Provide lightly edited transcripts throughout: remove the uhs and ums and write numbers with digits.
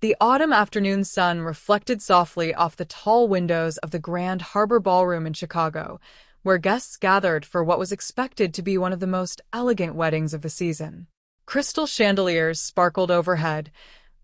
The autumn afternoon sun reflected softly off the tall windows of the Grand Harbor Ballroom in Chicago, where guests gathered for what was expected to be one of the most elegant weddings of the season. Crystal chandeliers sparkled overhead,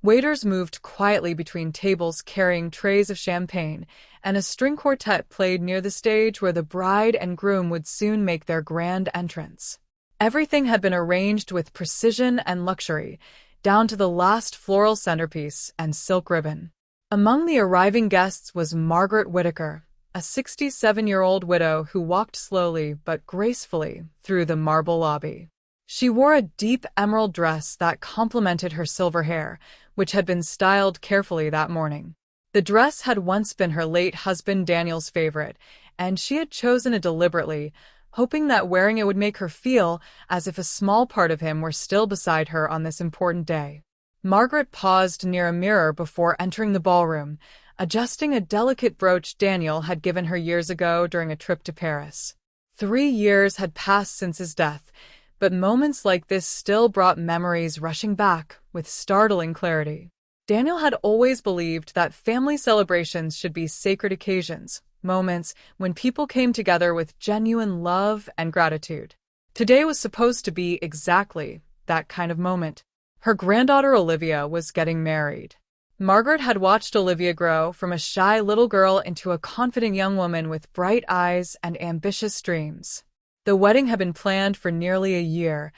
waiters moved quietly between tables carrying trays of champagne, and a string quartet played near the stage where the bride and groom would soon make their grand entrance. Everything had been arranged with precision and luxury, down to the last floral centerpiece and silk ribbon. Among the arriving guests was Margaret Whittaker, a 67-year-old widow who walked slowly but gracefully through the marble lobby. She wore a deep emerald dress that complemented her silver hair, which had been styled carefully that morning. The dress had once been her late husband Daniel's favorite, and she had chosen it deliberately, hoping that wearing it would make her feel as if a small part of him were still beside her on this important day. Margaret paused near a mirror before entering the ballroom, adjusting a delicate brooch Daniel had given her years ago during a trip to Paris. 3 years had passed since his death, but moments like this still brought memories rushing back with startling clarity. Daniel had always believed that family celebrations should be sacred occasions, moments when people came together with genuine love and gratitude. Today was supposed to be exactly that kind of moment. Her granddaughter Olivia was getting married. Margaret had watched Olivia grow from a shy little girl into a confident young woman with bright eyes and ambitious dreams. The wedding had been planned for nearly a year,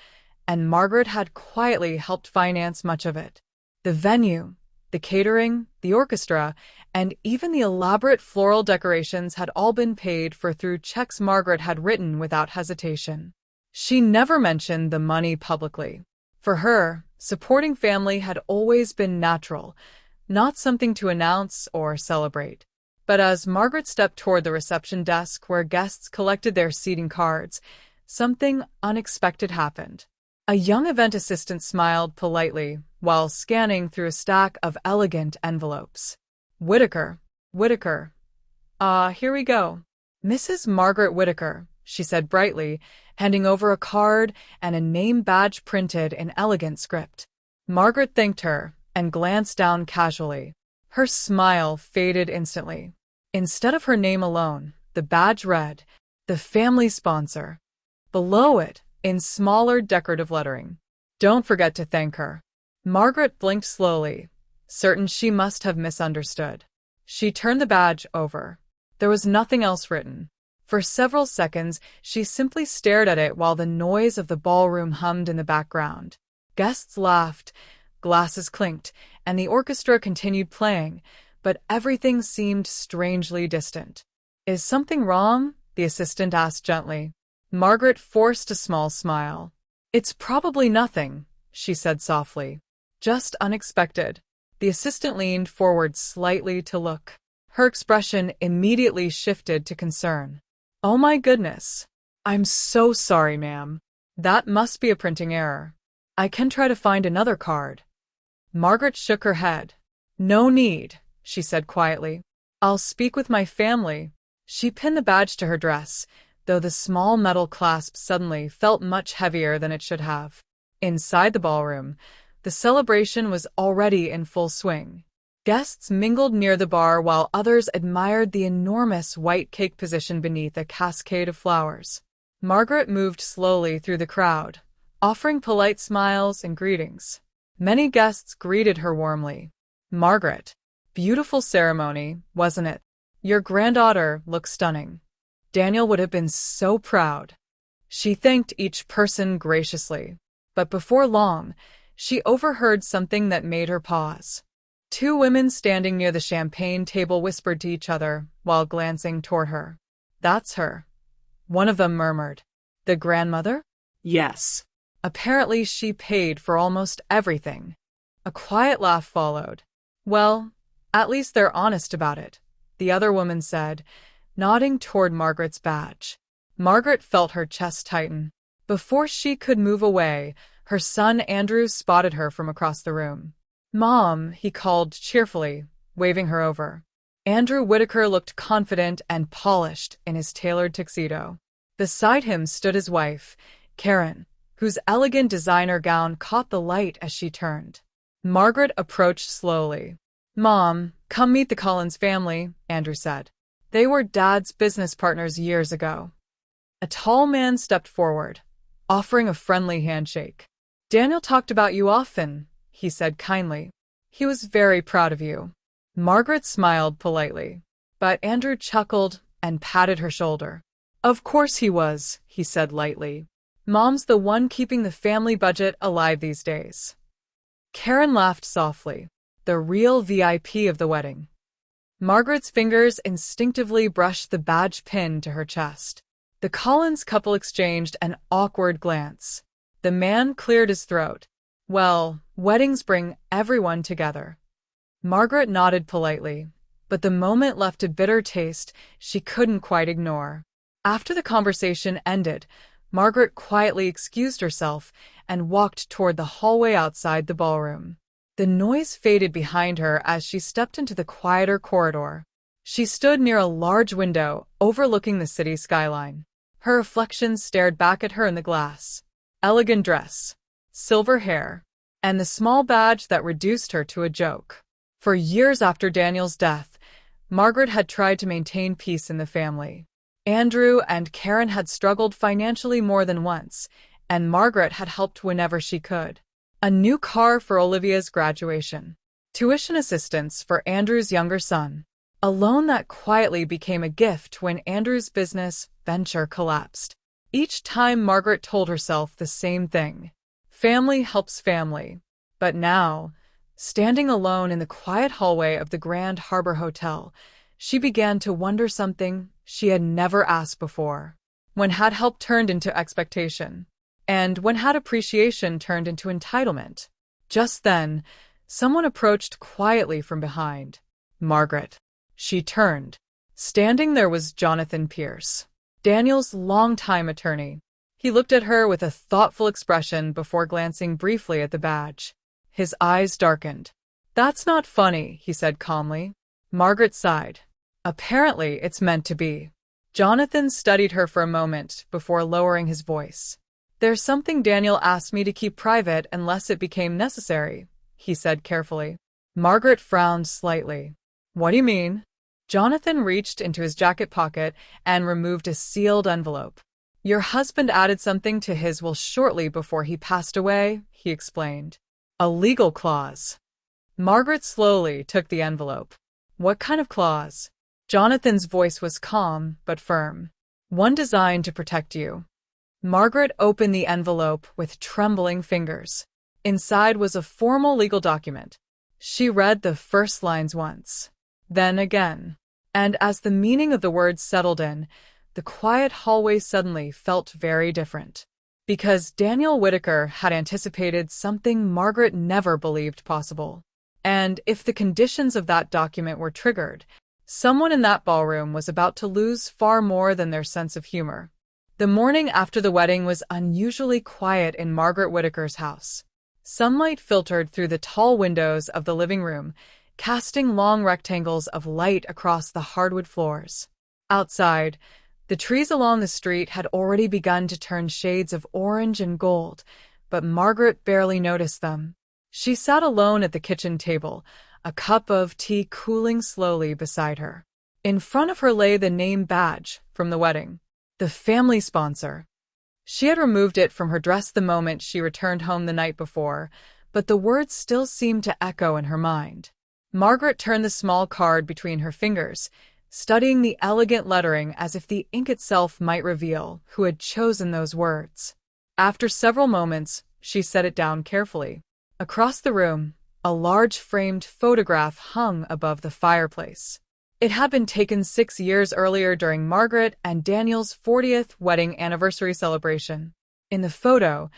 and Margaret had quietly helped finance much of it. The venue, the catering, the orchestra, and even the elaborate floral decorations had all been paid for through checks Margaret had written without hesitation. She never mentioned the money publicly. For her, supporting family had always been natural, not something to announce or celebrate. But as Margaret stepped toward the reception desk where guests collected their seating cards, something unexpected happened. A young event assistant smiled politely while scanning through a stack of elegant envelopes. Whittaker. Here we go. Mrs. Margaret Whittaker, she said brightly, handing over a card and a name badge printed in elegant script. Margaret thanked her and glanced down casually. Her smile faded instantly. Instead of her name alone, the badge read, "The family sponsor." Below it, in smaller decorative lettering, "Don't forget to thank her." Margaret blinked slowly, certain she must have misunderstood. She turned the badge over. There was nothing else written. For several seconds, she simply stared at it while the noise of the ballroom hummed in the background. Guests laughed, glasses clinked, and the orchestra continued playing, but everything seemed strangely distant. "Is something wrong?" the assistant asked gently. Margaret forced a small smile. "It's probably nothing," she said softly. "Just unexpected." The assistant leaned forward slightly to look. Her expression immediately shifted to concern. "Oh my goodness. I'm so sorry, ma'am. That must be a printing error. I can try to find another card." Margaret shook her head. "No need," she said quietly. "I'll speak with my family." She pinned the badge to her dress, though the small metal clasp suddenly felt much heavier than it should have. Inside the ballroom, the celebration was already in full swing. Guests mingled near the bar while others admired the enormous white cake positioned beneath a cascade of flowers. Margaret moved slowly through the crowd, offering polite smiles and greetings. Many guests greeted her warmly. "Margaret, beautiful ceremony, wasn't it? Your granddaughter looks stunning. Daniel would have been so proud." She thanked each person graciously, but before long, she overheard something that made her pause. 2 women standing near the champagne table whispered to each other while glancing toward her. "That's her," one of them murmured. "The grandmother?" Yes. Apparently she paid for almost everything. A quiet laugh followed. "Well, at least they're honest about it," the other woman said, nodding toward Margaret's badge. Margaret felt her chest tighten. Before she could move away, her son Andrew spotted her from across the room. "Mom," he called cheerfully, waving her over. Andrew Whittaker looked confident and polished in his tailored tuxedo. Beside him stood his wife, Karen, whose elegant designer gown caught the light as she turned. Margaret approached slowly. "Mom, come meet the Collins family," Andrew said. "They were Dad's business partners years ago." A tall man stepped forward, offering a friendly handshake. "Daniel talked about you often," he said kindly. "He was very proud of you." Margaret smiled politely, but Andrew chuckled and patted her shoulder. "Of course he was," he said lightly. "Mom's the one keeping the family budget alive these days." Karen laughed softly, the real VIP of the wedding. Margaret's fingers instinctively brushed the badge pin to her chest. The Collins couple exchanged an awkward glance. The man cleared his throat. "Well, weddings bring everyone together." Margaret nodded politely, but the moment left a bitter taste she couldn't quite ignore. After the conversation ended, Margaret quietly excused herself and walked toward the hallway outside the ballroom. The noise faded behind her as she stepped into the quieter corridor. She stood near a large window overlooking the city skyline. Her reflection stared back at her in the glass. Elegant dress, silver hair, and the small badge that reduced her to a joke. For years after Daniel's death, Margaret had tried to maintain peace in the family. Andrew and Karen had struggled financially more than once, and Margaret had helped whenever she could. A new car for Olivia's graduation, tuition assistance for Andrew's younger son, a loan that quietly became a gift when Andrew's business venture collapsed. Each time Margaret told herself the same thing: family helps family. But now, standing alone in the quiet hallway of the Grand Harbor Hotel, she began to wonder something she had never asked before. When had help turned into expectation? And when had appreciation turned into entitlement? Just then, someone approached quietly from behind. Margaret. She turned. Standing there was Jonathan Pierce, Daniel's longtime attorney. He looked at her with a thoughtful expression before glancing briefly at the badge. His eyes darkened. "That's not funny," he said calmly. Margaret sighed. "Apparently it's meant to be." Jonathan studied her for a moment before lowering his voice. "There's something Daniel asked me to keep private unless it became necessary," he said carefully. Margaret frowned slightly. "What do you mean?" Jonathan reached into his jacket pocket and removed a sealed envelope. "Your husband added something to his will shortly before he passed away," he explained. "A legal clause." Margaret slowly took the envelope. "What kind of clause?" Jonathan's voice was calm but firm. "One designed to protect you." Margaret opened the envelope with trembling fingers. Inside was a formal legal document. She read the first lines once, then again, and as the meaning of the words settled in, the quiet hallway suddenly felt very different. Because Daniel Whitaker had anticipated something Margaret never believed possible. And if the conditions of that document were triggered, someone in that ballroom was about to lose far more than their sense of humor. The morning after the wedding was unusually quiet in Margaret Whitaker's house. Sunlight filtered through the tall windows of the living room, casting long rectangles of light across the hardwood floors. Outside, the trees along the street had already begun to turn shades of orange and gold, but Margaret barely noticed them. She sat alone at the kitchen table, a cup of tea cooling slowly beside her. In front of her lay the name badge from the wedding. The family sponsor. She had removed it from her dress the moment she returned home the night before, but the words still seemed to echo in her mind. Margaret turned the small card between her fingers, studying the elegant lettering as if the ink itself might reveal who had chosen those words. After several moments, she set it down carefully. Across the room, a large framed photograph hung above the fireplace. It had been taken 6 years earlier during Margaret and Daniel's 40th wedding anniversary celebration. In the photo,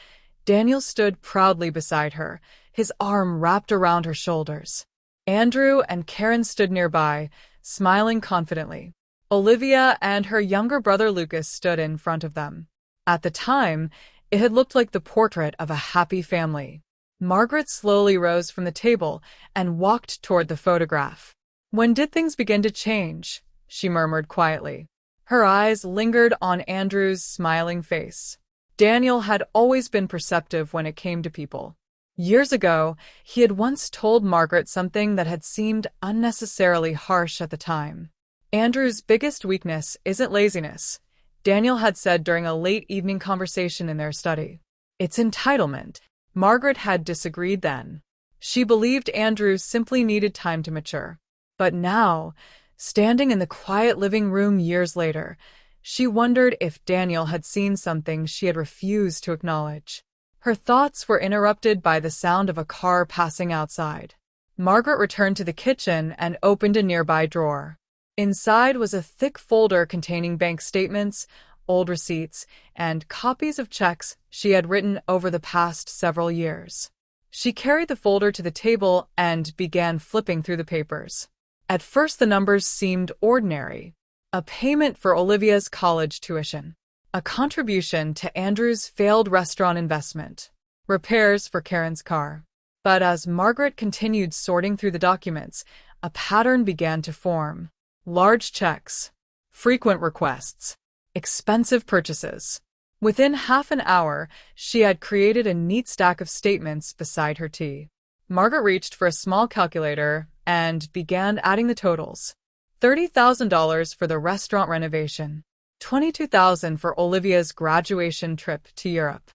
Daniel stood proudly beside her, his arm wrapped around her shoulders. Andrew and Karen stood nearby, smiling confidently. Olivia and her younger brother Lucas stood in front of them. At the time, it had looked like the portrait of a happy family. Margaret slowly rose from the table and walked toward the photograph. "When did things begin to change?" she murmured quietly. Her eyes lingered on Andrew's smiling face. Daniel had always been perceptive when it came to people. Years ago, he had once told Margaret something that had seemed unnecessarily harsh at the time. Andrew's biggest weakness isn't laziness, Daniel had said during a late evening conversation in their study. It's entitlement. Margaret had disagreed then. She believed Andrew simply needed time to mature. But now, standing in the quiet living room years later, she wondered if Daniel had seen something she had refused to acknowledge. Her thoughts were interrupted by the sound of a car passing outside. Margaret returned to the kitchen and opened a nearby drawer. Inside was a thick folder containing bank statements, old receipts, and copies of checks she had written over the past several years. She carried the folder to the table and began flipping through the papers. At first the numbers seemed ordinary. A payment for Olivia's college tuition. A contribution to Andrew's failed restaurant investment. Repairs for Karen's car. But as Margaret continued sorting through the documents, a pattern began to form. Large checks. Frequent requests. Expensive purchases. Within half an hour, she had created a neat stack of statements beside her tea. Margaret reached for a small calculator and began adding the totals. $30,000 for the restaurant renovation. $22,000 for Olivia's graduation trip to Europe.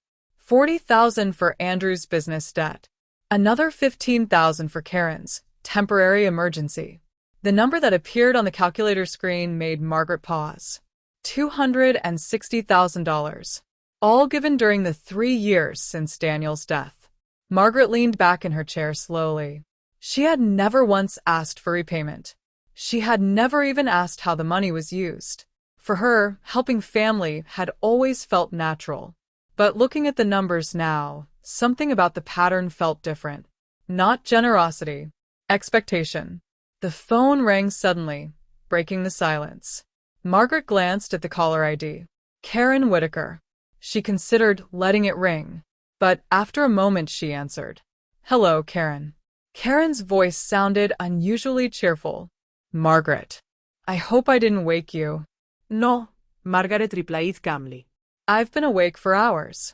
$40,000 for Andrew's business debt. Another $15,000 for Karen's temporary emergency. The number that appeared on the calculator screen made Margaret pause. $260,000. All given during the 3 years since Daniel's death. Margaret leaned back in her chair slowly. She had never once asked for repayment. She had never even asked how the money was used. For her, helping family had always felt natural. But looking at the numbers now, something about the pattern felt different. Not generosity. Expectation. The phone rang suddenly, breaking the silence. Margaret glanced at the caller ID. Karen Whitaker. She considered letting it ring. But after a moment she answered. Hello, Karen. Karen's voice sounded unusually cheerful. Margaret. I hope I didn't wake you. No, Margaret replied calmly. I've been awake for hours.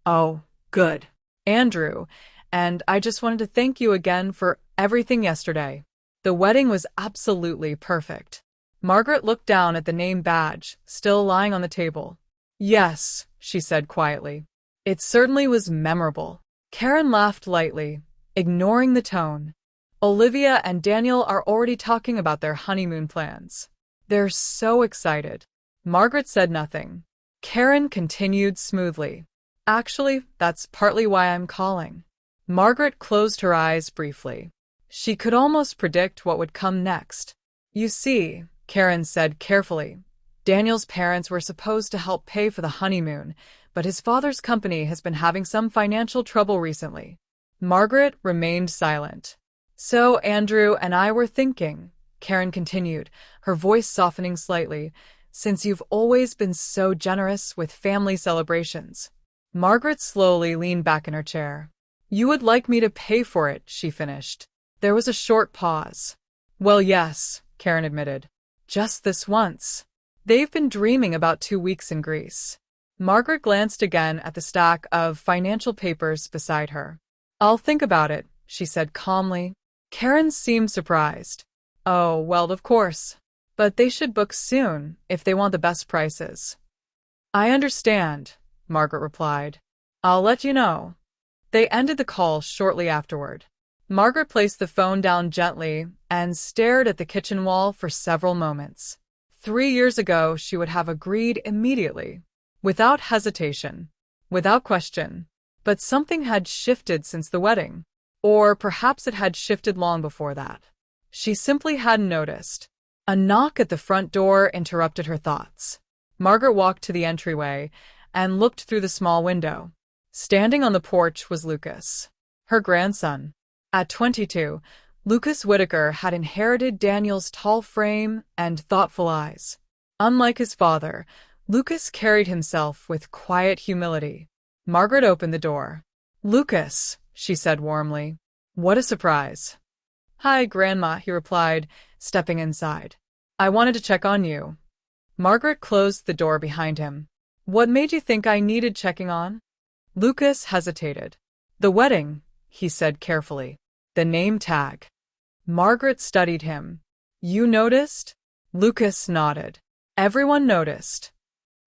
Oh, good. Andrew, and I just wanted to thank you again for everything yesterday. The wedding was absolutely perfect. Margaret looked down at the name badge, still lying on the table. Yes, she said quietly. It certainly was memorable. Karen laughed lightly, ignoring the tone. Olivia and Daniel are already talking about their honeymoon plans. They're so excited. Margaret said nothing. Karen continued smoothly. Actually, that's partly why I'm calling. Margaret closed her eyes briefly. She could almost predict what would come next. You see, Karen said carefully, Daniel's parents were supposed to help pay for the honeymoon, but his father's company has been having some financial trouble recently. Margaret remained silent. So Andrew and I were thinking, Karen continued, her voice softening slightly, since you've always been so generous with family celebrations. Margaret slowly leaned back in her chair. You would like me to pay for it, she finished. There was a short pause. Well, yes, Karen admitted. Just this once. They've been dreaming about 2 weeks in Greece. Margaret glanced again at the stack of financial papers beside her. I'll think about it, she said calmly. Karen seemed surprised. Oh, well, of course. But they should book soon if they want the best prices. I understand, Margaret replied. I'll let you know. They ended the call shortly afterward. Margaret placed the phone down gently and stared at the kitchen wall for several moments. 3 years ago, she would have agreed immediately, without hesitation, without question. But something had shifted since the wedding. Or perhaps it had shifted long before that. She simply hadn't noticed. A knock at the front door interrupted her thoughts. Margaret walked to the entryway and looked through the small window. Standing on the porch was Lucas, her grandson. At 22, Lucas Whitaker had inherited Daniel's tall frame and thoughtful eyes. Unlike his father, Lucas carried himself with quiet humility. Margaret opened the door. Lucas, she said warmly. What a surprise. Hi, Grandma, he replied, stepping inside. I wanted to check on you. Margaret closed the door behind him. What made you think I needed checking on? Lucas hesitated. The wedding, he said carefully. The name tag. Margaret studied him. You noticed? Lucas nodded. Everyone noticed.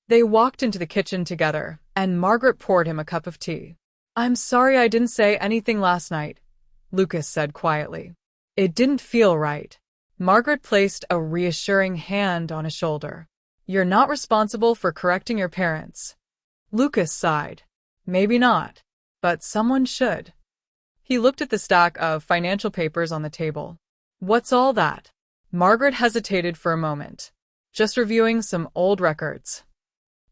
They walked into the kitchen together, and Margaret poured him a cup of tea. I'm sorry I didn't say anything last night, Lucas said quietly. It didn't feel right. Margaret placed a reassuring hand on his shoulder. You're not responsible for correcting your parents. Lucas sighed. Maybe not, but someone should. He looked at the stack of financial papers on the table. What's all that? Margaret hesitated for a moment. Just reviewing some old records.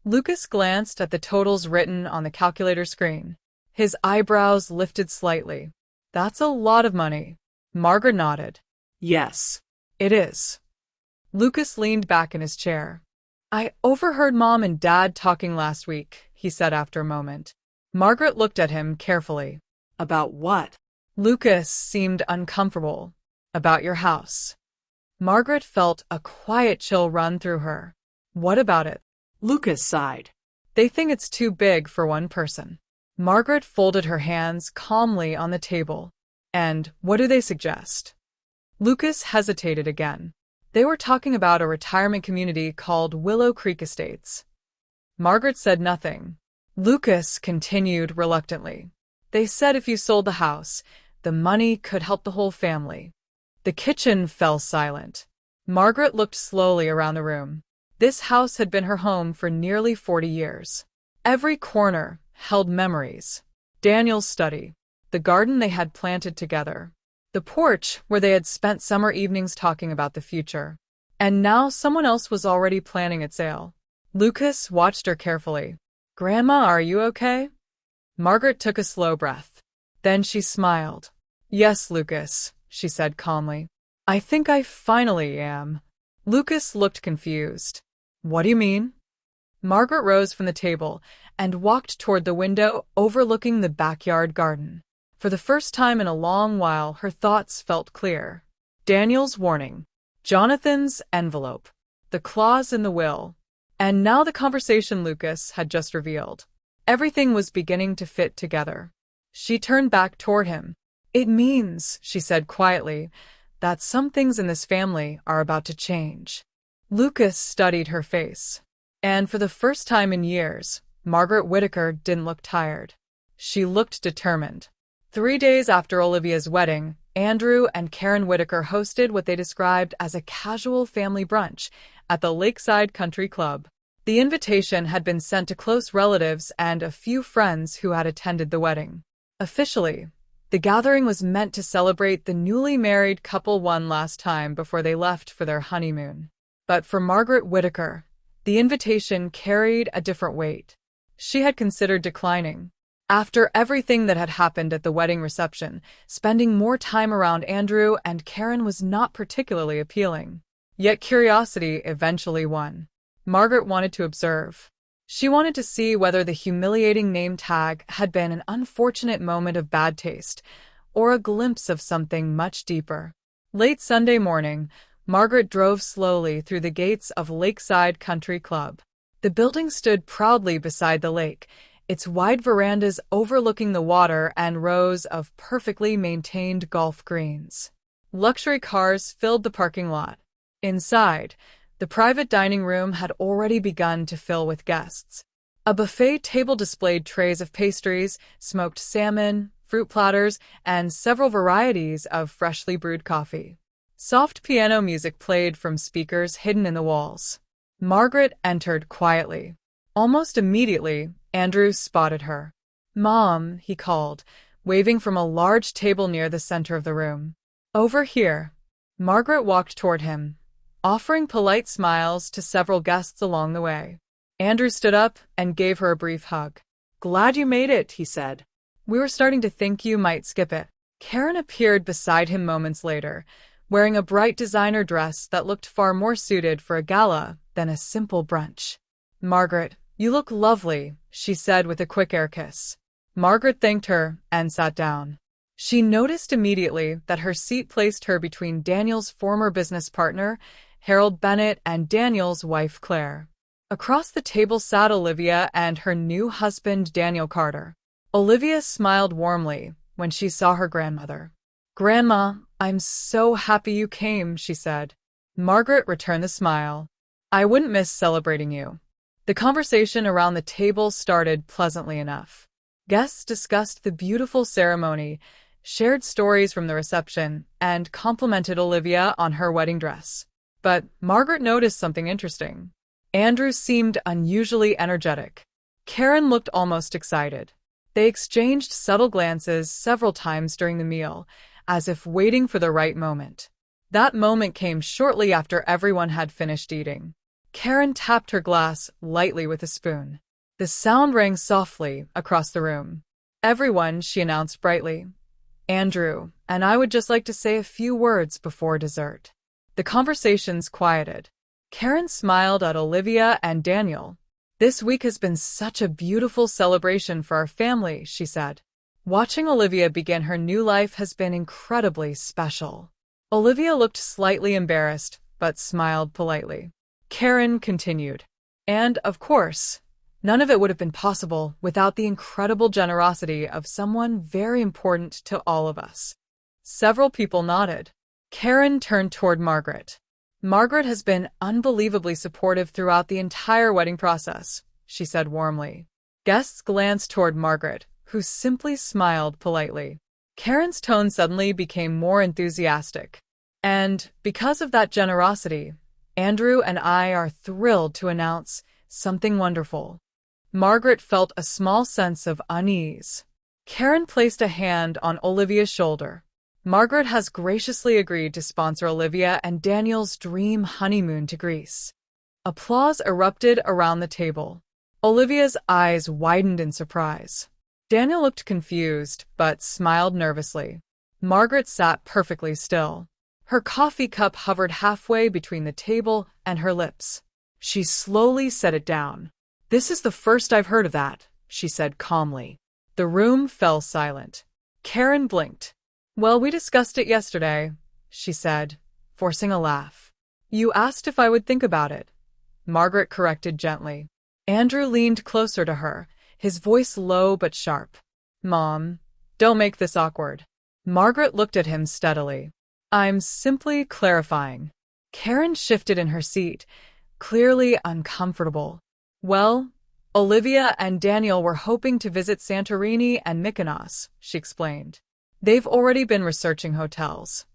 Lucas glanced at the totals written on the calculator screen. His eyebrows lifted slightly. That's a lot of money. Margaret nodded. Yes. It is. Lucas leaned back in his chair. I overheard Mom and Dad talking last week, he said after a moment. Margaret looked at him carefully. About what? Lucas seemed uncomfortable. About your house. Margaret felt a quiet chill run through her. What about it? Lucas sighed. They think it's too big for one person. Margaret folded her hands calmly on the table. And what do they suggest? Lucas hesitated again. They were talking about a retirement community called Willow Creek Estates. Margaret said nothing. Lucas continued reluctantly. They said if you sold the house, the money could help the whole family. The kitchen fell silent. Margaret looked slowly around the room. This house had been her home for nearly 40 years. Every corner held memories. Daniel's study, the garden they had planted together, the porch where they had spent summer evenings talking about the future. And now someone else was already planning its sale. Lucas watched her carefully. Grandma, are you okay? Margaret took a slow breath. Then she smiled. Yes, Lucas, she said calmly. I think I finally am. Lucas looked confused. What do you mean? Margaret rose from the table and walked toward the window overlooking the backyard garden. For the first time in a long while, her thoughts felt clear. Daniel's warning, Jonathan's envelope, the clause in the will, and now the conversation Lucas had just revealed. Everything was beginning to fit together. She turned back toward him. It means, she said quietly, that some things in this family are about to change. Lucas studied her face. And for the first time in years, Margaret Whittaker didn't look tired. She looked determined. 3 days after Olivia's wedding, Andrew and Karen Whittaker hosted what they described as a casual family brunch at the Lakeside Country Club. The invitation had been sent to close relatives and a few friends who had attended the wedding. Officially, the gathering was meant to celebrate the newly married couple one last time before they left for their honeymoon. But for Margaret Whittaker, the invitation carried a different weight. She had considered declining. After everything that had happened at the wedding reception, spending more time around Andrew and Karen was not particularly appealing. Yet curiosity eventually won. Margaret wanted to observe. She wanted to see whether the humiliating name tag had been an unfortunate moment of bad taste, or a glimpse of something much deeper. Late Sunday morning, Margaret drove slowly through the gates of Lakeside Country Club. The building stood proudly beside the lake, its wide verandas overlooking the water and rows of perfectly maintained golf greens. Luxury cars filled the parking lot. Inside, the private dining room had already begun to fill with guests. A buffet table displayed trays of pastries, smoked salmon, fruit platters, and several varieties of freshly brewed coffee. Soft piano music played from speakers hidden in the walls. Margaret entered quietly. Almost immediately, Andrew spotted her. Mom, he called, waving from a large table near the center of the room. Over here. Margaret walked toward him, offering polite smiles to several guests along the way. Andrew stood up and gave her a brief hug. Glad you made it, he said. We were starting to think you might skip it. Karen appeared beside him moments later, wearing a bright designer dress that looked far more suited for a gala than a simple brunch. Margaret, you look lovely, she said with a quick air kiss. Margaret thanked her and sat down. She noticed immediately that her seat placed her between Daniel's former business partner, Harold Bennett, and Daniel's wife, Claire. Across the table sat Olivia and her new husband, Daniel Carter. Olivia smiled warmly, when she saw her grandmother. "Grandma, I'm so happy you came," she said. Margaret returned the smile. "I wouldn't miss celebrating you." The conversation around the table started pleasantly enough. Guests discussed the beautiful ceremony, shared stories from the reception, and complimented Olivia on her wedding dress. But Margaret noticed something interesting. Andrew seemed unusually energetic. Karen looked almost excited. They exchanged subtle glances several times during the meal, as if waiting for the right moment. That moment came shortly after everyone had finished eating. Karen tapped her glass lightly with a spoon. The sound rang softly across the room. "Everyone," she announced brightly. "Andrew and I would just like to say a few words before dessert." The conversations quieted. Karen smiled at Olivia and Daniel. "This week has been such a beautiful celebration for our family," she said. "Watching Olivia begin her new life has been incredibly special." Olivia looked slightly embarrassed, but smiled politely. Karen continued. "And, of course, none of it would have been possible without the incredible generosity of someone very important to all of us." Several people nodded. Karen turned toward Margaret. "Margaret has been unbelievably supportive throughout the entire wedding process," she said warmly. Guests glanced toward Margaret, who simply smiled politely. Karen's tone suddenly became more enthusiastic. "And because of that generosity, Andrew and I are thrilled to announce something wonderful." Margaret felt a small sense of unease. Karen placed a hand on Olivia's shoulder. "Margaret has graciously agreed to sponsor Olivia and Daniel's dream honeymoon to Greece." Applause erupted around the table. Olivia's eyes widened in surprise. Daniel looked confused, but smiled nervously. Margaret sat perfectly still. Her coffee cup hovered halfway between the table and her lips. She slowly set it down. "This is the first I've heard of that," she said calmly. The room fell silent. Karen blinked. "Well, we discussed it yesterday," she said, forcing a laugh. "You asked if I would think about it," Margaret corrected gently. Andrew leaned closer to her, his voice low but sharp. "Mom, don't make this awkward." Margaret looked at him steadily. "I'm simply clarifying." Karen shifted in her seat, clearly uncomfortable. "Well, Olivia and Daniel were hoping to visit Santorini and Mykonos," she explained. "They've already been researching hotels."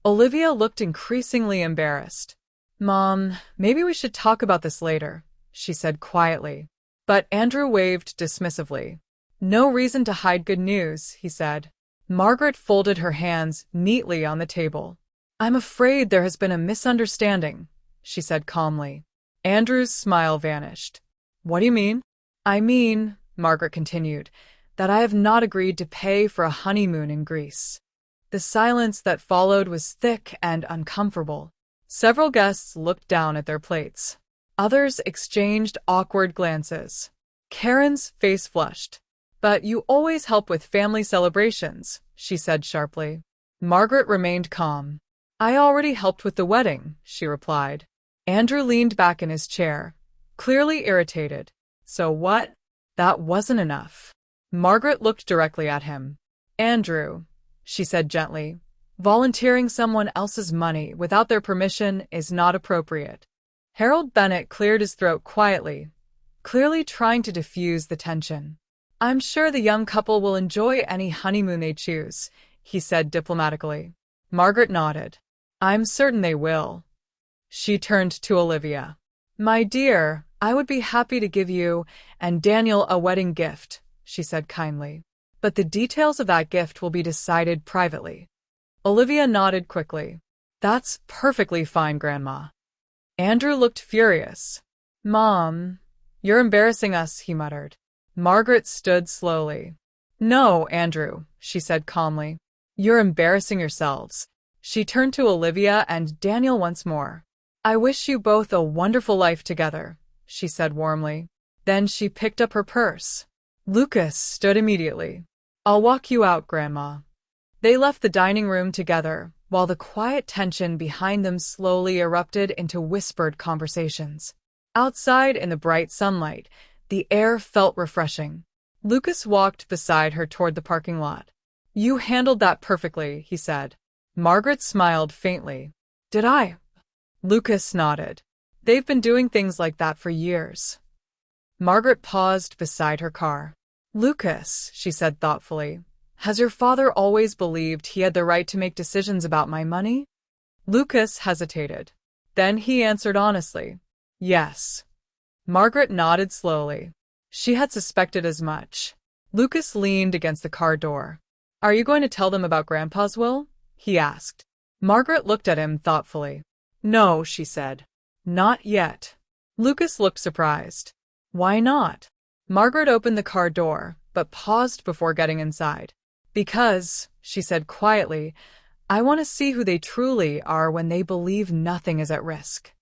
Olivia looked increasingly embarrassed. "Mom, maybe we should talk about this later," she said quietly. But Andrew waved dismissively. "No reason to hide good news," he said. Margaret folded her hands neatly on the table. "I'm afraid there has been a misunderstanding," she said calmly. Andrew's smile vanished. "What do you mean?" "I mean," Margaret continued, "that I have not agreed to pay for a honeymoon in Greece." The silence that followed was thick and uncomfortable. Several guests looked down at their plates. Others exchanged awkward glances. Karen's face flushed. "But you always help with family celebrations," she said sharply. Margaret remained calm. "I already helped with the wedding," she replied. Andrew leaned back in his chair, clearly irritated. "So what?" "That wasn't enough." Margaret looked directly at him. "Andrew," she said gently, "volunteering someone else's money without their permission is not appropriate." Harold Bennett cleared his throat quietly, clearly trying to diffuse the tension. "I'm sure the young couple will enjoy any honeymoon they choose," he said diplomatically. Margaret nodded. "I'm certain they will." She turned to Olivia. "My dear, I would be happy to give you and Daniel a wedding gift," she said kindly. "But the details of that gift will be decided privately." Olivia nodded quickly. "That's perfectly fine, Grandma." Andrew looked furious. "Mom, you're embarrassing us," he muttered. Margaret stood slowly. "No, Andrew," she said calmly. "You're embarrassing yourselves." She turned to Olivia and Daniel once more. "I wish you both a wonderful life together," she said warmly. Then she picked up her purse. Lucas stood immediately. "I'll walk you out, Grandma." They left the dining room together, while the quiet tension behind them slowly erupted into whispered conversations. Outside in the bright sunlight, the air felt refreshing. Lucas walked beside her toward the parking lot. You handled that perfectly, he said. Margaret smiled faintly. Did I? Lucas nodded. They've been doing things like that for years. Margaret paused beside her car. Lucas, she said thoughtfully, has your father always believed he had the right to make decisions about my money? Lucas hesitated. Then he answered honestly, yes. Margaret nodded slowly. She had suspected as much. Lucas leaned against the car door. Are you going to tell them about Grandpa's will? He asked. Margaret looked at him thoughtfully. No, she said. Not yet. Lucas looked surprised. Why not? Margaret opened the car door, but paused before getting inside. Because, she said quietly, I want to see who they truly are when they believe nothing is at risk.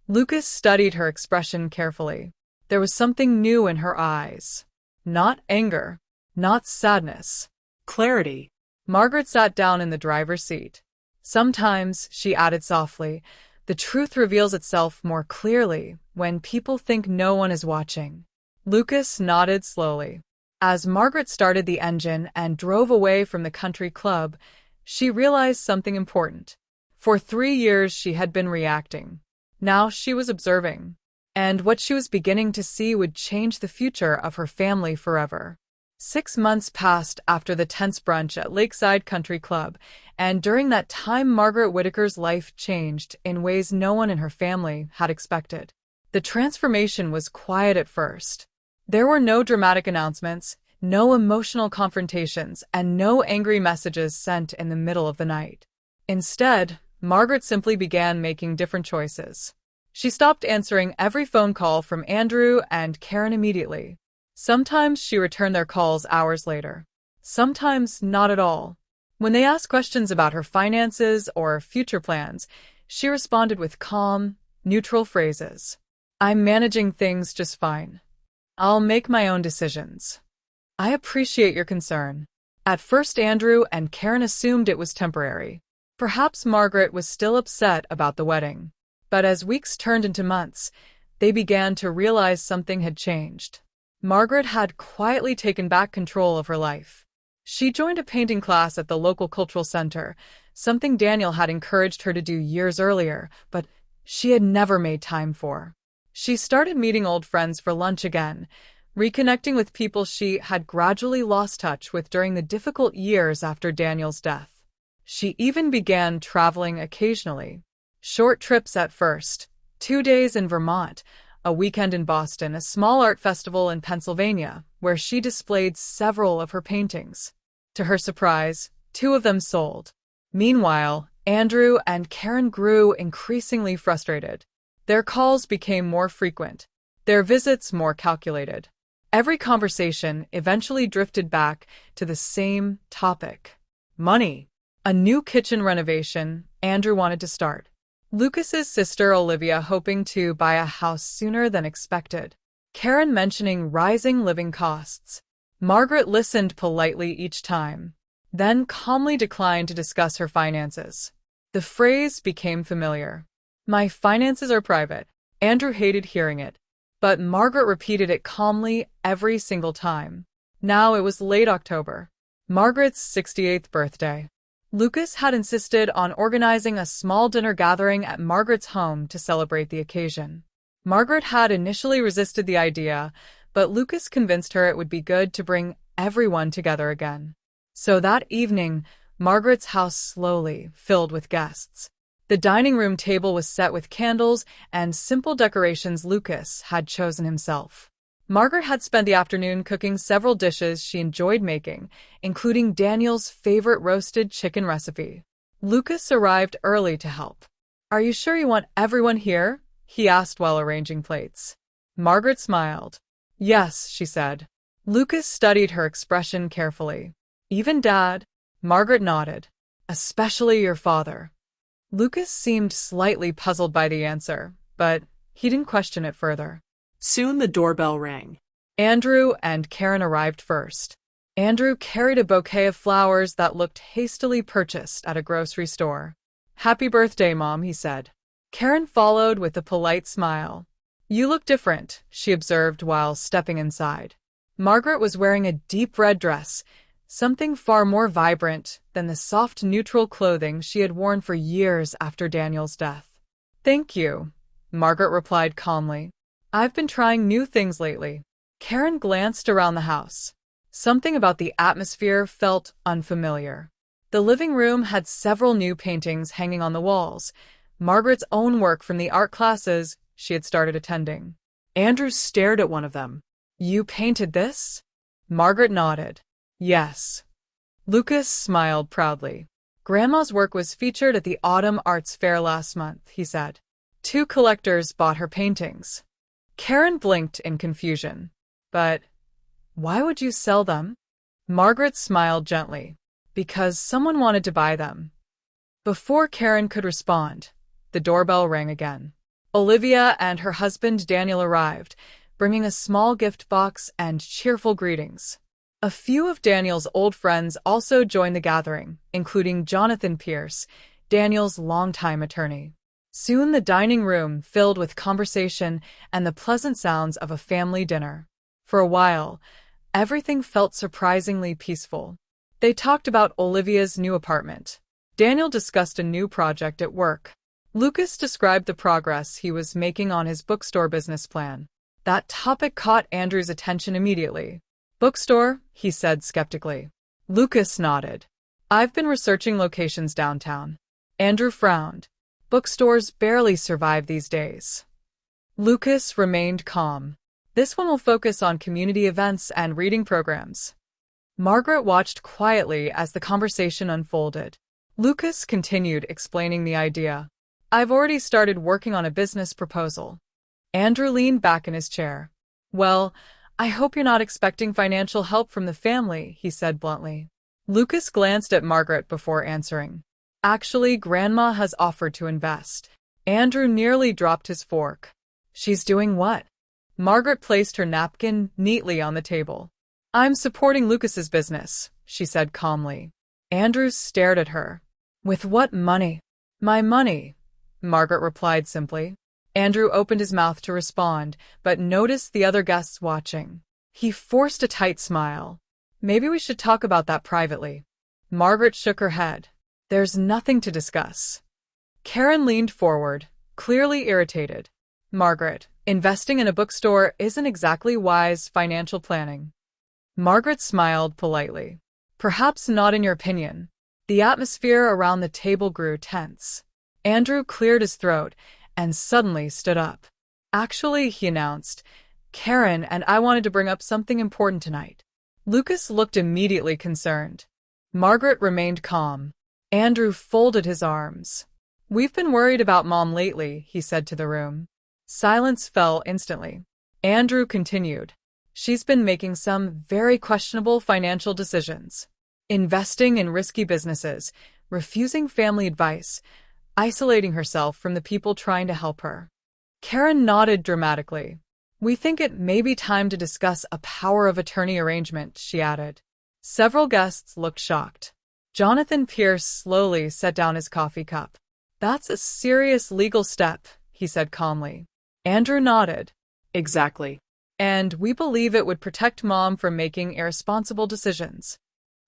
Lucas studied her expression carefully. There was something new in her eyes. Not anger, not sadness. Clarity. Margaret sat down in the driver's seat. Sometimes, she added softly, the truth reveals itself more clearly when people think no one is watching. Lucas nodded slowly. As Margaret started the engine and drove away from the country club, she realized something important. For 3 years she had been reacting. Now she was observing. And what she was beginning to see would change the future of her family forever. 6 months passed after the tense brunch at Lakeside Country Club, and during that time Margaret Whittaker's life changed in ways no one in her family had expected. The transformation was quiet at first. There were no dramatic announcements, no emotional confrontations, and no angry messages sent in the middle of the night. Instead, Margaret simply began making different choices. She stopped answering every phone call from Andrew and Karen immediately. Sometimes she returned their calls hours later. Sometimes not at all. When they asked questions about her finances or future plans, she responded with calm, neutral phrases. I'm managing things just fine. I'll make my own decisions. I appreciate your concern. At first Andrew and Karen assumed it was temporary. Perhaps Margaret was still upset about the wedding. But as weeks turned into months, they began to realize something had changed. Margaret had quietly taken back control of her life. She joined a painting class at the local cultural center, something Daniel had encouraged her to do years earlier, but she had never made time for. She started meeting old friends for lunch again, reconnecting with people she had gradually lost touch with during the difficult years after Daniel's death. She even began traveling occasionally. Short trips at first, 2 days in Vermont, a weekend in Boston, a small art festival in Pennsylvania, where she displayed several of her paintings. To her surprise, 2 of them sold. Meanwhile, Andrew and Karen grew increasingly frustrated. Their calls became more frequent, their visits more calculated. Every conversation eventually drifted back to the same topic: money. A new kitchen renovation Andrew wanted to start. Lucas's sister Olivia hoping to buy a house sooner than expected. Karen mentioning rising living costs. Margaret listened politely each time, then calmly declined to discuss her finances. The phrase became familiar. My finances are private. Andrew hated hearing it, but Margaret repeated it calmly every single time. Now it was late October, Margaret's 68th birthday. Lucas had insisted on organizing a small dinner gathering at Margaret's home to celebrate the occasion. Margaret had initially resisted the idea, but Lucas convinced her it would be good to bring everyone together again. So that evening, Margaret's house slowly filled with guests. The dining room table was set with candles and simple decorations Lucas had chosen himself. Margaret had spent the afternoon cooking several dishes she enjoyed making, including Daniel's favorite roasted chicken recipe. Lucas arrived early to help. Are you sure you want everyone here? He asked while arranging plates. Margaret smiled. Yes, she said. Lucas studied her expression carefully. Even Dad? Margaret nodded. Especially your father. Lucas seemed slightly puzzled by the answer, but he didn't question it further. Soon the doorbell rang. Andrew and Karen arrived first. Andrew carried a bouquet of flowers that looked hastily purchased at a grocery store. Happy birthday, Mom, he said. Karen followed with a polite smile. You look different, she observed while stepping inside. Margaret was wearing a deep red dress, something far more vibrant than the soft, neutral clothing she had worn for years after Daniel's death. "Thank you," Margaret replied calmly. "I've been trying new things lately." Karen glanced around the house. Something about the atmosphere felt unfamiliar. The living room had several new paintings hanging on the walls, Margaret's own work from the art classes she had started attending. Andrew stared at one of them. "You painted this?" Margaret nodded. "Yes." Lucas smiled proudly. "Grandma's work was featured at the Autumn Arts Fair last month," he said. "2 collectors bought her paintings." Karen blinked in confusion. "But why would you sell them?" Margaret smiled gently. "Because someone wanted to buy them." Before Karen could respond, the doorbell rang again. Olivia and her husband Daniel arrived, bringing a small gift box and cheerful greetings. A few of Daniel's old friends also joined the gathering, including Jonathan Pierce, Daniel's longtime attorney. Soon the dining room filled with conversation and the pleasant sounds of a family dinner. For a while, everything felt surprisingly peaceful. They talked about Olivia's new apartment. Daniel discussed a new project at work. Lucas described the progress he was making on his bookstore business plan. That topic caught Andrew's attention immediately. "Bookstore?" he said skeptically. Lucas nodded. "I've been researching locations downtown." Andrew frowned. "Bookstores barely survive these days." Lucas remained calm. "This one will focus on community events and reading programs." Margaret watched quietly as the conversation unfolded. Lucas continued explaining the idea. "I've already started working on a business proposal." Andrew leaned back in his chair. "Well, I hope you're not expecting financial help from the family," he said bluntly. Lucas glanced at Margaret before answering. "Actually, Grandma has offered to invest." Andrew nearly dropped his fork. "She's doing what?" Margaret placed her napkin neatly on the table. "I'm supporting Lucas's business," she said calmly. Andrew stared at her. "With what money?" "My money," Margaret replied simply. Andrew opened his mouth to respond, but noticed the other guests watching. He forced a tight smile. "Maybe we should talk about that privately." Margaret shook her head. "There's nothing to discuss." Karen leaned forward, clearly irritated. "Margaret, investing in a bookstore isn't exactly wise financial planning." Margaret smiled politely. "Perhaps not in your opinion." The atmosphere around the table grew tense. Andrew cleared his throat and suddenly stood up. "Actually," he announced, "Karen and I wanted to bring up something important tonight." Lucas looked immediately concerned. Margaret remained calm. Andrew folded his arms. "We've been worried about Mom lately," he said to the room. Silence fell instantly. Andrew continued. "She's been making some very questionable financial decisions. Investing in risky businesses, refusing family advice, isolating herself from the people trying to help her." Karen nodded dramatically. "We think it may be time to discuss a power of attorney arrangement," she added. Several guests looked shocked. Jonathan Pierce slowly set down his coffee cup. "That's a serious legal step," he said calmly. Andrew nodded. Exactly. "And we believe it would protect Mom from making irresponsible decisions."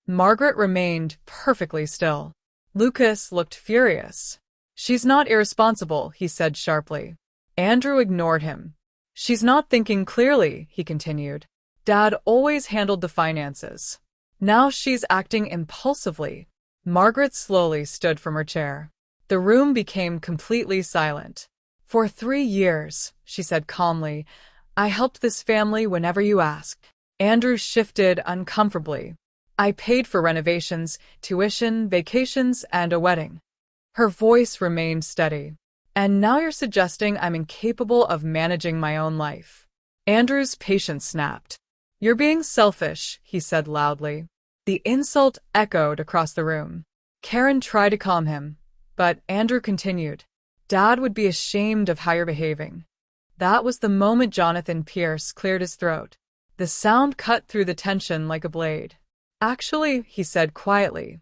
Margaret remained perfectly still. Lucas looked furious. "She's not irresponsible," he said sharply. Andrew ignored him. "She's not thinking clearly," he continued. "Dad always handled the finances. Now she's acting impulsively." Margaret slowly stood from her chair. The room became completely silent. "For 3 years," she said calmly, "I helped this family whenever you asked." Andrew shifted uncomfortably. "I paid for renovations, tuition, vacations, and a wedding." Her voice remained steady. "And now you're suggesting I'm incapable of managing my own life." Andrew's patience snapped. "You're being selfish," he said loudly. The insult echoed across the room. Karen tried to calm him, but Andrew continued. "Dad would be ashamed of how you're behaving." That was the moment Jonathan Pierce cleared his throat. The sound cut through the tension like a blade. "Actually," he said quietly,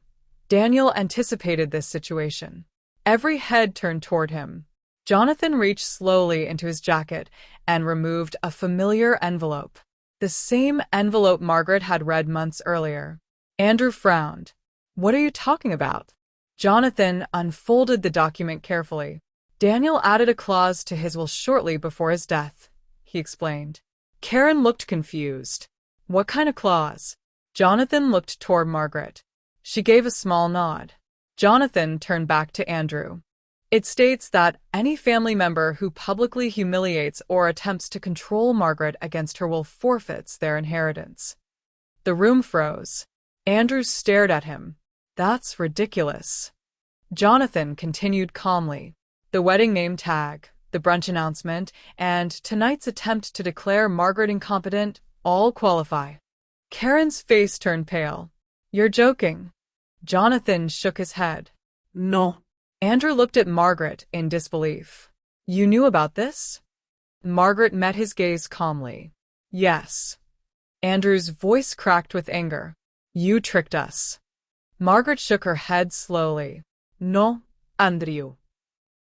"Daniel anticipated this situation." Every head turned toward him. Jonathan reached slowly into his jacket and removed a familiar envelope. The same envelope Margaret had read months earlier. Andrew frowned. What are you talking about? Jonathan unfolded the document carefully. Daniel added a clause to his will shortly before his death, he explained. Karen looked confused. What kind of clause? Jonathan looked toward Margaret. She gave a small nod. Jonathan turned back to Andrew. It states that any family member who publicly humiliates or attempts to control Margaret against her will forfeits their inheritance. The room froze. Andrew stared at him. That's ridiculous. Jonathan continued calmly. The wedding name tag, the brunch announcement, and tonight's attempt to declare Margaret incompetent all qualify. Karen's face turned pale. You're joking. Jonathan shook his head. No. Andrew looked at Margaret in disbelief. You knew about this? Margaret met his gaze calmly. Yes. Andrew's voice cracked with anger. You tricked us. Margaret shook her head slowly. No, Andrew.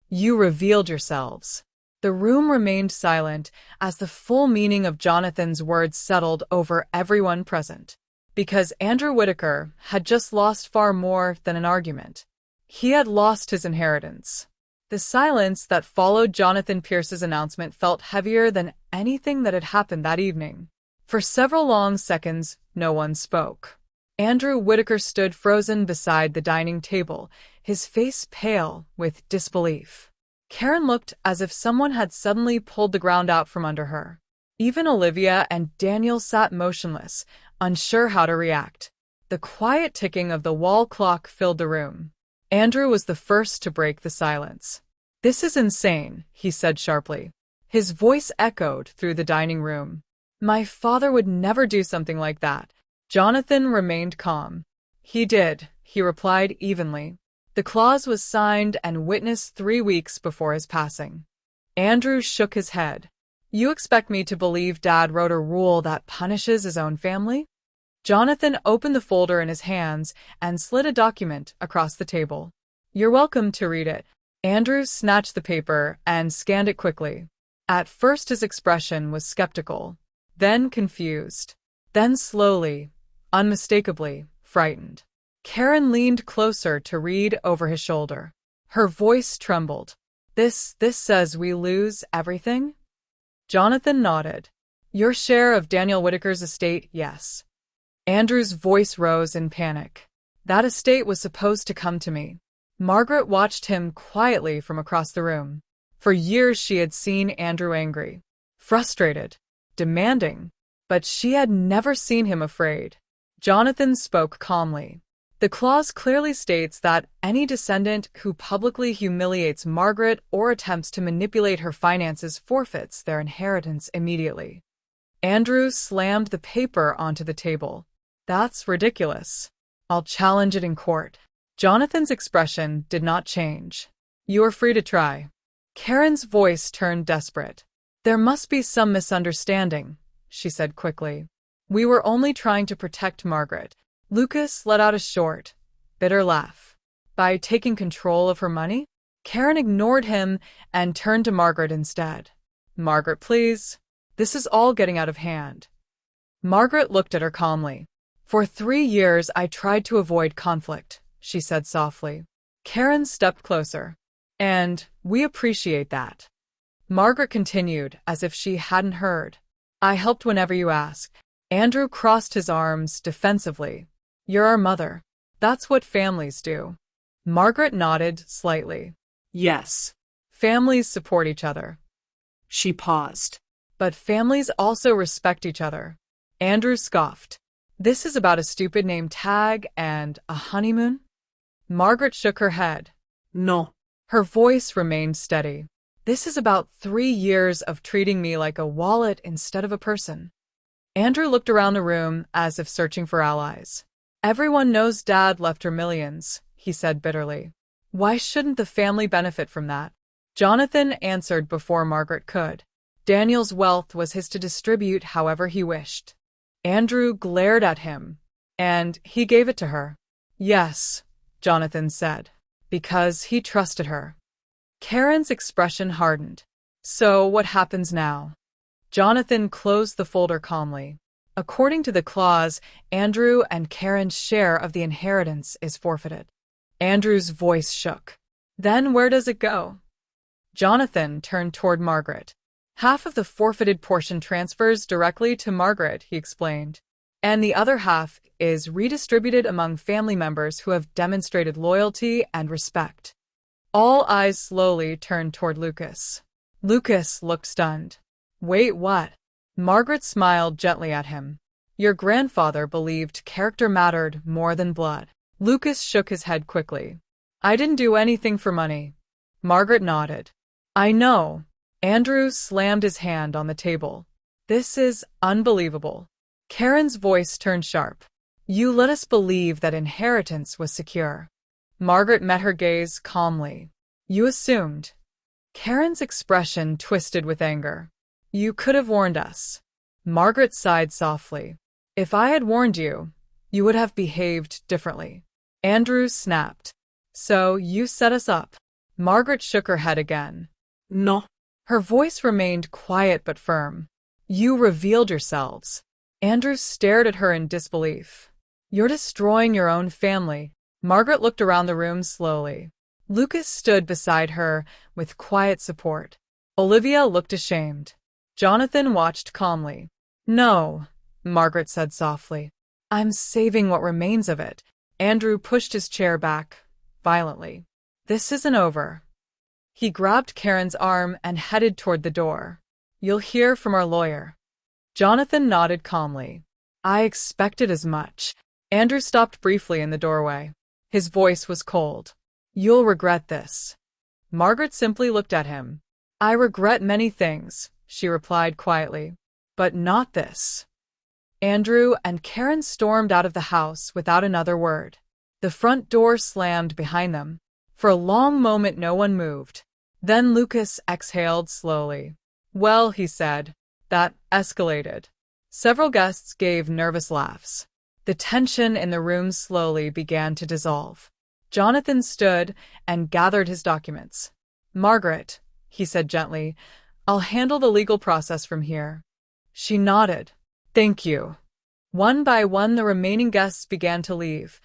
You revealed yourselves. The room remained silent as the full meaning of Jonathan's words settled over everyone present. Because Andrew Whitaker had just lost far more than an argument. He had lost his inheritance. The silence that followed Jonathan Pierce's announcement felt heavier than anything that had happened that evening. For several long seconds, no one spoke. Andrew Whitaker stood frozen beside the dining table, his face pale with disbelief. Karen looked as if someone had suddenly pulled the ground out from under her. Even Olivia and Daniel sat motionless, unsure how to react. The quiet ticking of the wall clock filled the room. Andrew was the first to break the silence. This is insane, he said sharply. His voice echoed through the dining room. My father would never do something like that. Jonathan remained calm. He did, he replied evenly. The clause was signed and witnessed 3 weeks before his passing. Andrew shook his head. You expect me to believe Dad wrote a rule that punishes his own family? Jonathan opened the folder in his hands and slid a document across the table. You're welcome to read it. Andrew snatched the paper and scanned it quickly. At first his expression was skeptical, then confused, then slowly, unmistakably, frightened. Karen leaned closer to read over his shoulder. Her voice trembled. This says we lose everything? Jonathan nodded. Your share of Daniel Whitaker's estate, yes. Andrew's voice rose in panic. That estate was supposed to come to me. Margaret watched him quietly from across the room. For years she had seen Andrew angry, frustrated, demanding, but she had never seen him afraid. Jonathan spoke calmly. The clause clearly states that any descendant who publicly humiliates Margaret or attempts to manipulate her finances forfeits their inheritance immediately. Andrew slammed the paper onto the table. That's ridiculous. I'll challenge it in court. Jonathan's expression did not change. You are free to try. Karen's voice turned desperate. There must be some misunderstanding, she said quickly. We were only trying to protect Margaret. Lucas let out a short, bitter laugh. By taking control of her money? Karen ignored him and turned to Margaret instead. Margaret, please. This is all getting out of hand. Margaret looked at her calmly. For 3 years I tried to avoid conflict, she said softly. Karen stepped closer. And we appreciate that. Margaret continued as if she hadn't heard. I helped whenever you asked. Andrew crossed his arms defensively. You're our mother. That's what families do. Margaret nodded slightly. Yes. Families support each other. She paused. But families also respect each other. Andrew scoffed. This is about a stupid name tag and a honeymoon? Margaret shook her head. No. Her voice remained steady. This is about 3 years of treating me like a wallet instead of a person. Andrew looked around the room as if searching for allies. Everyone knows Dad left her millions, he said bitterly. Why shouldn't the family benefit from that? Jonathan answered before Margaret could. Daniel's wealth was his to distribute however he wished. Andrew glared at him, and he gave it to her. Yes, Jonathan said, because he trusted her. Karen's expression hardened. So what happens now? Jonathan closed the folder calmly. According to the clause, Andrew and Karen's share of the inheritance is forfeited. Andrew's voice shook. Then where does it go? Jonathan turned toward Margaret. Half of the forfeited portion transfers directly to Margaret, he explained, and the other half is redistributed among family members who have demonstrated loyalty and respect. All eyes slowly turned toward Lucas. Lucas looked stunned. Wait, what? Margaret smiled gently at him. Your grandfather believed character mattered more than blood. Lucas shook his head quickly. I didn't do anything for money. Margaret nodded. I know. Andrew slammed his hand on the table. This is unbelievable. Karen's voice turned sharp. You let us believe that inheritance was secure. Margaret met her gaze calmly. You assumed. Karen's expression twisted with anger. You could have warned us. Margaret sighed softly. If I had warned you, you would have behaved differently. Andrew snapped. So you set us up. Margaret shook her head again. No. Her voice remained quiet but firm. You revealed yourselves. Andrew stared at her in disbelief. You're destroying your own family. Margaret looked around the room slowly. Lucas stood beside her with quiet support. Olivia looked ashamed. Jonathan watched calmly. No, Margaret said softly. I'm saving what remains of it. Andrew pushed his chair back violently. This isn't over. He grabbed Karen's arm and headed toward the door. You'll hear from our lawyer. Jonathan nodded calmly. I expected as much. Andrew stopped briefly in the doorway. His voice was cold. You'll regret this. Margaret simply looked at him. I regret many things, she replied quietly, but not this. Andrew and Karen stormed out of the house without another word. The front door slammed behind them. For a long moment no one moved. Then Lucas exhaled slowly. Well, he said, that escalated. Several guests gave nervous laughs. The tension in the room slowly began to dissolve. Jonathan stood and gathered his documents. Margaret, he said gently, I'll handle the legal process from here. She nodded. Thank you. One by one the remaining guests began to leave,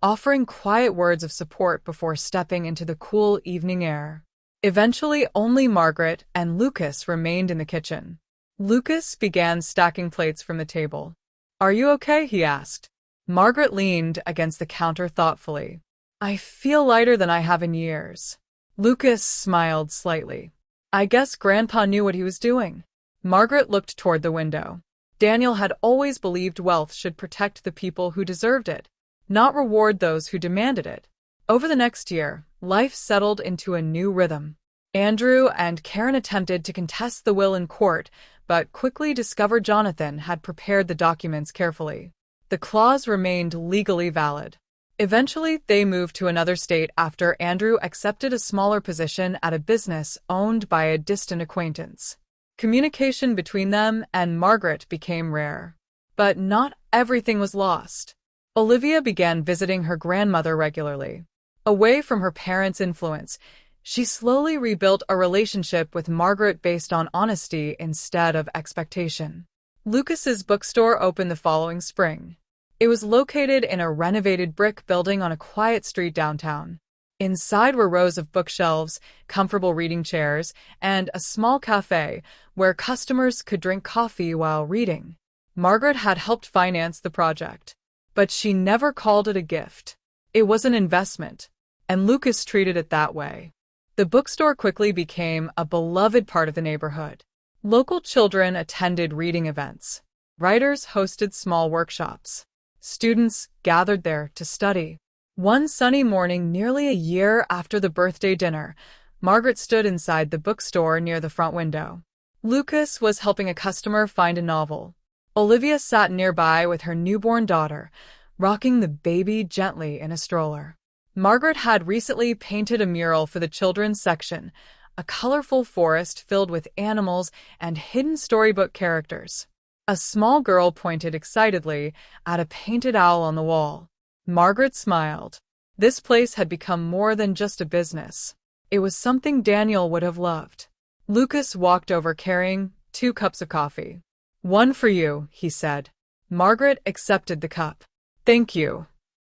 offering quiet words of support before stepping into the cool evening air. Eventually only Margaret and Lucas remained in the kitchen. Lucas began stacking plates from the table. Are you okay? He asked. Margaret leaned against the counter thoughtfully. I feel lighter than I have in years. Lucas smiled slightly. I guess Grandpa knew what he was doing. Margaret looked toward the window. Daniel had always believed wealth should protect the people who deserved it, not reward those who demanded it. Over the next year, life settled into a new rhythm. Andrew and Karen attempted to contest the will in court, but quickly discovered Jonathan had prepared the documents carefully. The clause remained legally valid. Eventually, they moved to another state after Andrew accepted a smaller position at a business owned by a distant acquaintance. Communication between them and Margaret became rare. But not everything was lost. Olivia began visiting her grandmother regularly. Away from her parents' influence, she slowly rebuilt a relationship with Margaret based on honesty instead of expectation. Lucas's bookstore opened the following spring. It was located in a renovated brick building on a quiet street downtown. Inside were rows of bookshelves, comfortable reading chairs, and a small cafe where customers could drink coffee while reading. Margaret had helped finance the project, but she never called it a gift. It was an investment, and Lucas treated it that way. The bookstore quickly became a beloved part of the neighborhood. Local children attended reading events. Writers hosted small workshops. Students gathered there to study. One sunny morning, nearly a year after the birthday dinner, Margaret stood inside the bookstore near the front window. Lucas was helping a customer find a novel. Olivia sat nearby with her newborn daughter, rocking the baby gently in a stroller. Margaret had recently painted a mural for the children's section, a colorful forest filled with animals and hidden storybook characters. A small girl pointed excitedly at a painted owl on the wall. Margaret smiled. This place had become more than just a business. It was something Daniel would have loved. Lucas walked over carrying 2 cups of coffee. One for you, he said. Margaret accepted the cup. Thank you.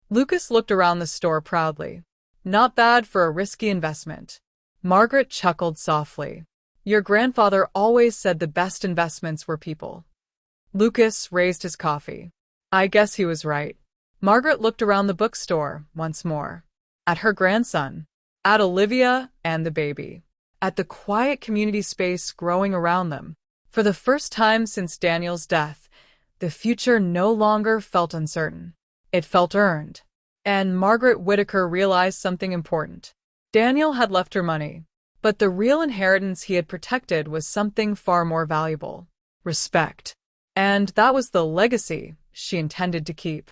Lucas looked around the store proudly. Not bad for a risky investment. Margaret chuckled softly. Your grandfather always said the best investments were people. Lucas raised his coffee. I guess he was right. Margaret looked around the bookstore once more. At her grandson. At Olivia and the baby. At the quiet community space growing around them. For the first time since Daniel's death, the future no longer felt uncertain. It felt earned. And Margaret Whittaker realized something important. Daniel had left her money, but the real inheritance he had protected was something far more valuable. Respect. And that was the legacy she intended to keep.